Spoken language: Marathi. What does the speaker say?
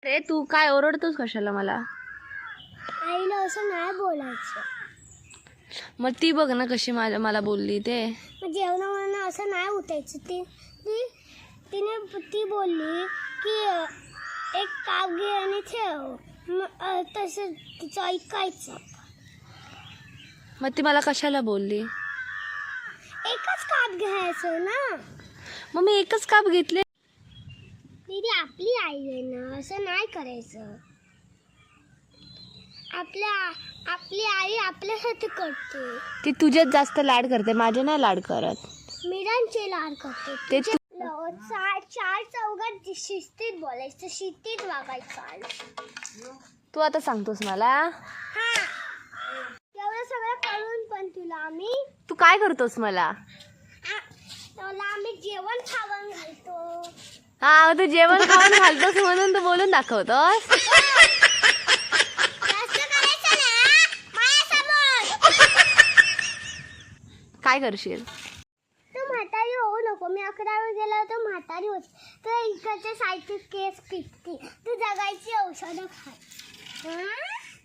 ते तू काय ओरडतोस कशाला मला? आईला असं नाही बोलायचं. मग ती बघ ना कशी मला बोलली ते. मग जेवणावरून असं नाही उठायचं. ती बोलली की एक काप घे आणि ठेव. तसं तिचं ऐकायचं. मग ती मला कशाला बोलली? एकच काप घ्यायचं ना. मग मी एकच काप घेतले. दीदी आपली आई आहे ना, असं नाही करायचं. आपली आई आपल्यासाठी करते. ती तुझ्यात जास्त लाड करते, माझे नाही लाड करत. मीरांचे लाड करते. ते चार चौघात शिस्तीत बोलायचं, शिस्तीत वागायचं. तू आता सांगतोस मला? हा, एवढं सगळं करून पण तुला तू काय करतोस मला? आम्ही जेवण खावण घालतो. हा, तू जेवण खाऊन घालतोस म्हणून तू बोलून दाखवतोस. काय करशील? तू म्हातारी होऊ नको. मी 11वी गेला तर म्हातारी होत. तर इकडच्या साईडचे केस पिकते. तू जगायची औषधं खा.